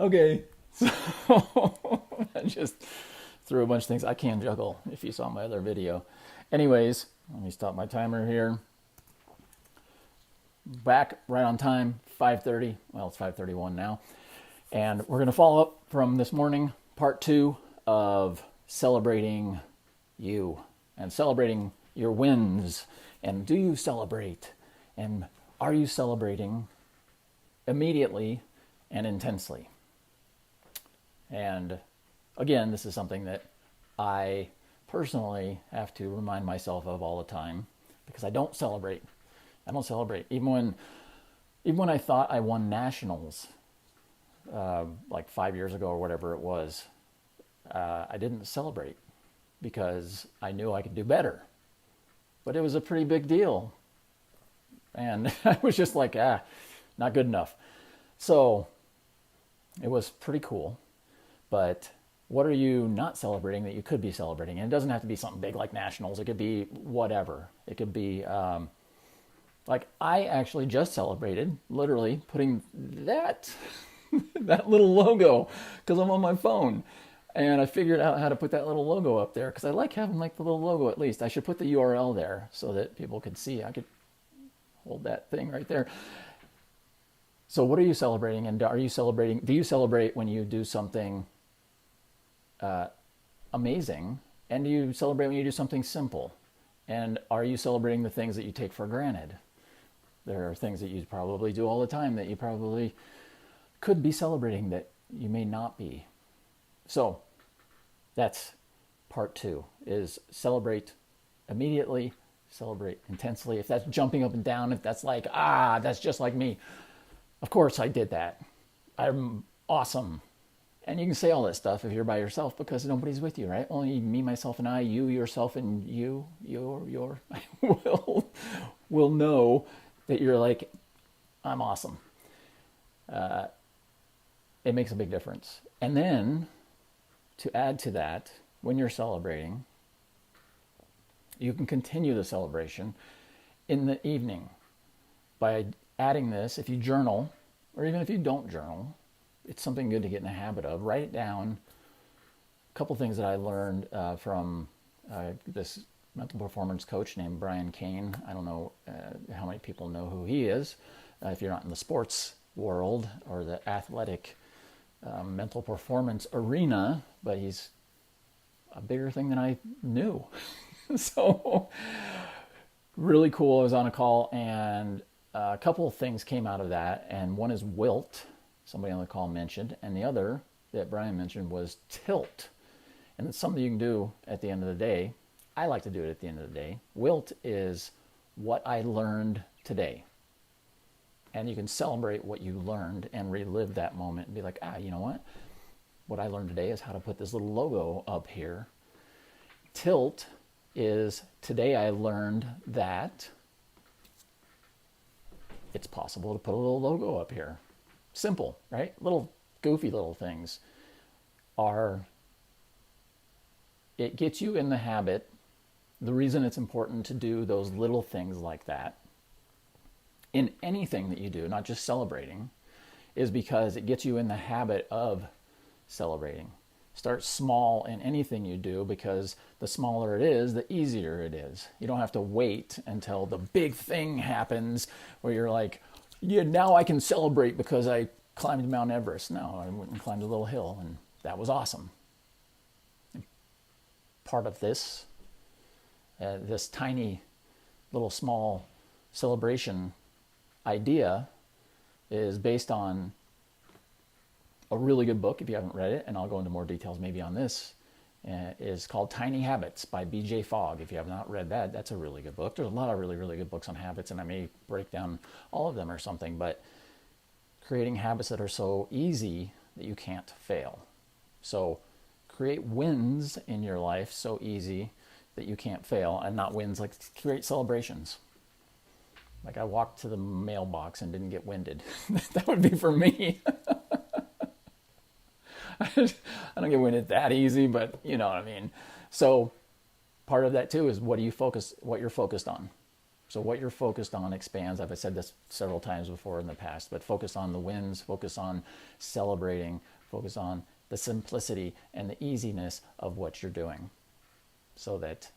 Okay, so I just threw a bunch of things. I can juggle if you saw my other video. Anyways, let me stop my timer here. Back right on time, 5:30. Well, it's 5:31 now. And we're going to follow up from this morning, part 2 of celebrating you and celebrating your wins. And do you celebrate? And are you celebrating immediately and intensely? And again, this is something that I personally have to remind myself of all the time because I don't celebrate. I don't celebrate. Even when I thought I won nationals, like 5 years ago or whatever it was, I didn't celebrate because I knew I could do better. But it was a pretty big deal. And I was just like, not good enough. So it was pretty cool. But what are you not celebrating that you could be celebrating? And it doesn't have to be something big like nationals. It could be whatever. It could be like I actually just celebrated literally putting that that little logo because I'm on my phone. And I figured out how to put that little logo up there because I like having like the little logo at least. I should put the URL there so that people could see. I could hold that thing right there. So what are you celebrating? And are you celebrating? Do you celebrate when you do something amazing? And do you celebrate when you do something simple? And are you celebrating the things that you take for granted? There are things that you probably do all the time that you probably could be celebrating that you may not be. So that's part 2 is celebrate immediately, celebrate intensely. If that's jumping up and down, if that's like, that's just like me. Of course I did that. I'm awesome. And you can say all that stuff if you're by yourself because nobody's with you, right? Only me, myself, and I, you, yourself, and you, your will know that you're like, I'm awesome. It makes a big difference. And then to add to that, when you're celebrating, you can continue the celebration in the evening by adding this. If you journal, or even if you don't journal, it's something good to get in the habit of. Write it down. A couple things that I learned from this mental performance coach named Brian Kane. I don't know how many people know who he is if you're not in the sports world or the athletic mental performance arena, but he's a bigger thing than I knew. So really cool. I was on a call and a couple of things came out of that, and one is wilt, somebody on the call mentioned, and the other that Brian mentioned was tilt. And it's something you can do at the end of the day. I like to do it at the end of the day. Wilt is what I learned today. And you can celebrate what you learned and relive that moment and be like, you know what? What I learned today is how to put this little logo up here. Tilt is today I learned that it's possible to put a little logo up here. Simple, right? Little goofy little things it gets you in the habit. The reason it's important to do those little things like that in anything that you do, not just celebrating, is because it gets you in the habit of celebrating. Start small in anything you do because the smaller it is, the easier it is. You don't have to wait until the big thing happens where you're like, yeah, now I can celebrate because I climbed Mount Everest. No, I went and climbed a little hill and that was awesome. And part of this, this tiny little small celebration idea is based on a really good book, if you haven't read it, and I'll go into more details maybe on this, is called Tiny Habits by B.J. Fogg. If you have not read that, that's a really good book. There's a lot of really, really good books on habits, and I may break down all of them or something, but creating habits that are so easy that you can't fail. So create wins in your life so easy that you can't fail, and not wins, like create celebrations. Like I walked to the mailbox and didn't get winded. That would be for me. I don't get winded that easy, but you know what I mean. So part of that too is what you're focused on. So what you're focused on expands. I've said this several times before in the past, but focus on the wins, focus on celebrating, focus on the simplicity and the easiness of what you're doing, so that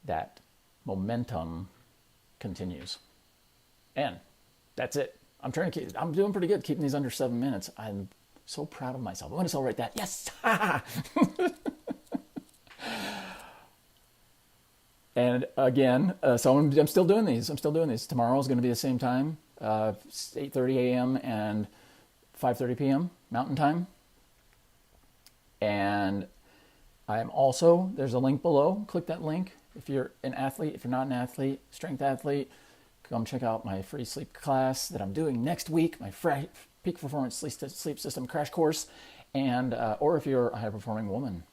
that momentum continues. And that's it. I'm doing pretty good keeping these under 7 minutes. I'm so proud of myself. I want to celebrate that. Yes. And again, so I'm still doing these. Tomorrow is going to be the same time, 8:30 a.m. and 5:30 p.m. Mountain Time. And I'm also, there's a link below. Click that link. If you're an athlete, if you're not an athlete, strength athlete, come check out my free sleep class that I'm doing next week, my peak performance sleep system crash course. And or if you're a high performing woman,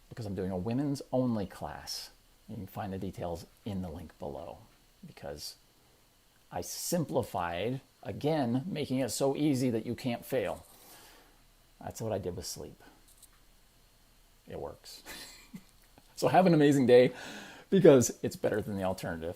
because I'm doing a women's only class. You can find the details in the link below, because I simplified, again, making it so easy that you can't fail. That's what I did with sleep. It works. So have an amazing day, because it's better than the alternative.